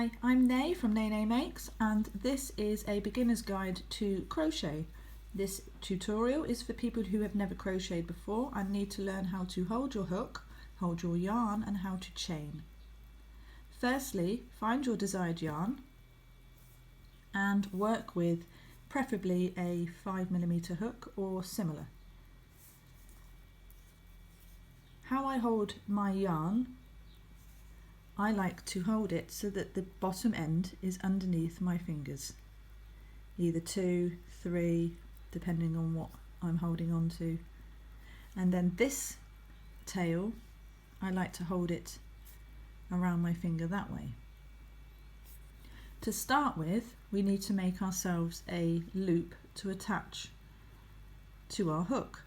Hi, I'm Nay from Nay Makes, and this is a beginner's guide to crochet. This tutorial is for people who have never crocheted before and need to learn how to hold your hook, hold your yarn, and how to chain. Firstly, find your desired yarn and work with preferably a 5mm hook or similar. How I hold my yarn, I like to hold it so that the bottom end is underneath my fingers, either 2, 3, depending on what I'm holding on to. And then this tail, I like to hold it around my finger that way. To start with, we need to make ourselves a loop to attach to our hook.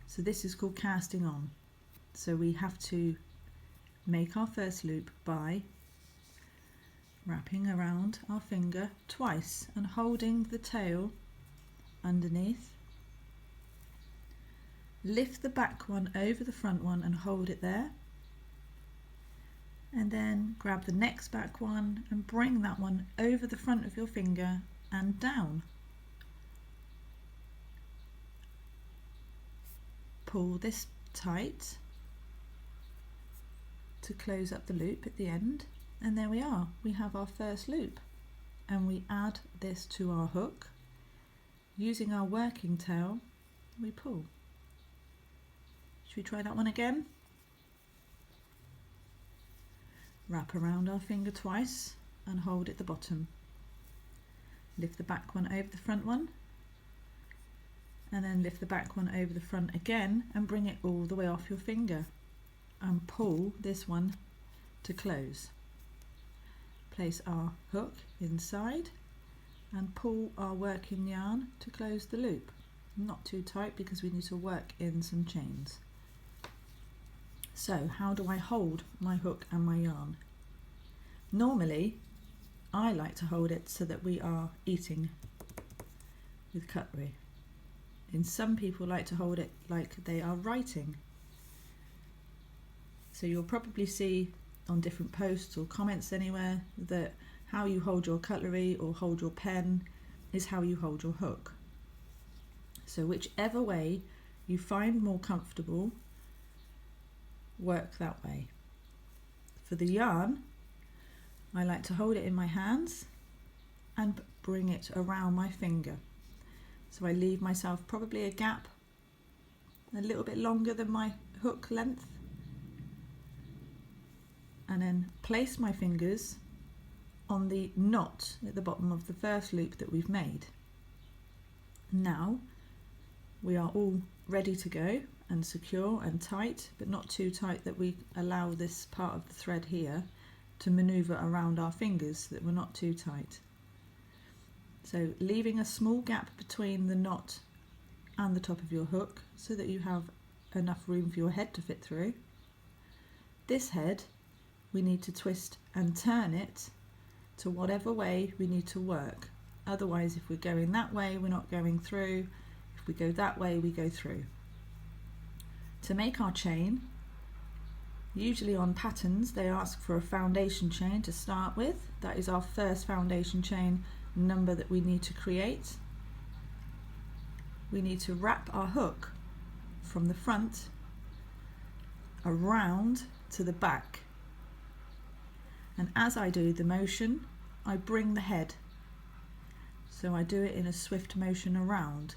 So this is called casting on. So we have to make our first loop by wrapping around our finger twice and holding the tail underneath. Lift the back one over the front one and hold it there. And then grab the next back one and bring that one over the front of your finger and down. Pull this tight to close up the loop at the end, and there we are, we have our first loop, and we add this to our hook. Using our working tail, we pull. Should we try that one again? Wrap around our finger twice and hold at the bottom. Lift the back one over the front one, and then lift the back one over the front again and bring it all the way off your finger and pull this one to close. Place our hook inside and pull our working yarn to close the loop. Not too tight because we need to work in some chains. So how do I hold my hook and my yarn? Normally I like to hold it so that we are eating with cutlery. And some people like to hold it like they are writing. So you'll probably see on different posts or comments anywhere that how you hold your cutlery or hold your pen is how you hold your hook. So whichever way you find more comfortable, work that way. For the yarn, I like to hold it in my hands and bring it around my finger. So I leave myself probably a gap a little bit longer than my hook length, and then place my fingers on the knot at the bottom of the first loop that we've made. Now we are all ready to go and secure and tight, but not too tight that we allow this part of the thread here to maneuver around our fingers so that we're not too tight. So leaving a small gap between the knot and the top of your hook so that you have enough room for your head to fit through. This head we need to twist and turn it to whatever way we need to work. Otherwise, if we're going that way, we're not going through. If we go that way, we go through. To make our chain, usually on patterns, they ask for a foundation chain to start with. That is our first foundation chain number that we need to create. We need to wrap our hook from the front around to the back. And as I do the motion, I bring the head. So I do it in a swift motion around.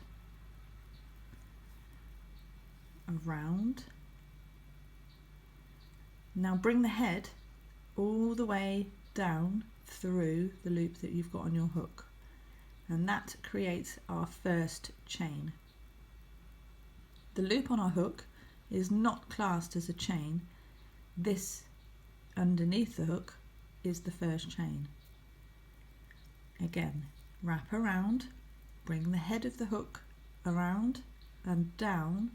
Around. Now bring the head all the way down through the loop that you've got on your hook. And that creates our first chain. The loop on our hook is not classed as a chain. This underneath the hook is the first chain. Again, wrap around, bring the head of the hook around and down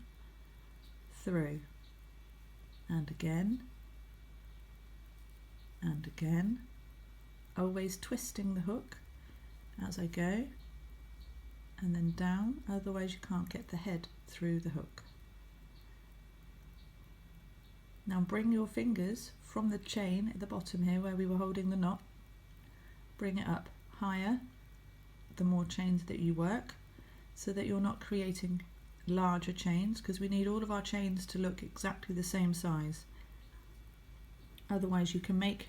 through, and again, and again, always twisting the hook as I go, and then down, otherwise you can't get the head through the hook. Now bring your fingers from the chain at the bottom here where we were holding the knot, bring it up higher the more chains that you work, so that you're not creating larger chains, because we need all of our chains to look exactly the same size. Otherwise you can make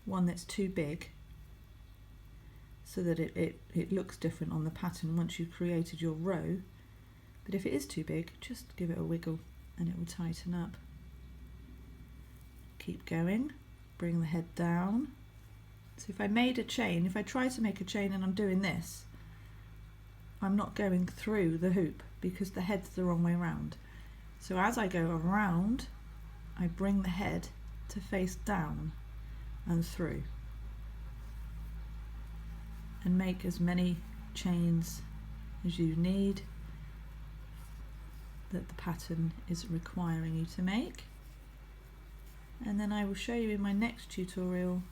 one that's too big so that it looks different on the pattern once you've created your row. But if it is too big, just give it a wiggle and it will tighten up. Keep going, bring the head down. So if I made a chain, if I try to make a chain and I'm doing this, I'm not going through the hoop because the head's the wrong way around. So as I go around, I bring the head to face down and through, and make as many chains as you need that the pattern is requiring you to make. And then I will show you in my next tutorial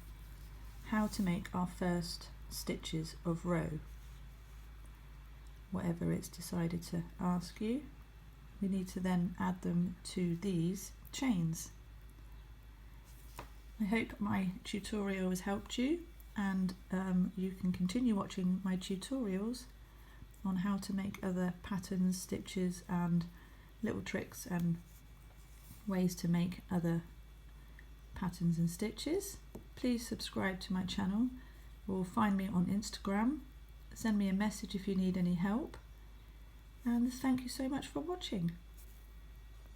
how to make our first stitches of row. Whatever it's decided to ask you, we need to then add them to these chains. I hope my tutorial has helped you, and you can continue watching my tutorials on how to make other patterns, stitches and little tricks and ways to make other patterns and stitches. Please subscribe to my channel or find me on Instagram. Send me a message if you need any help, and thank you so much for watching.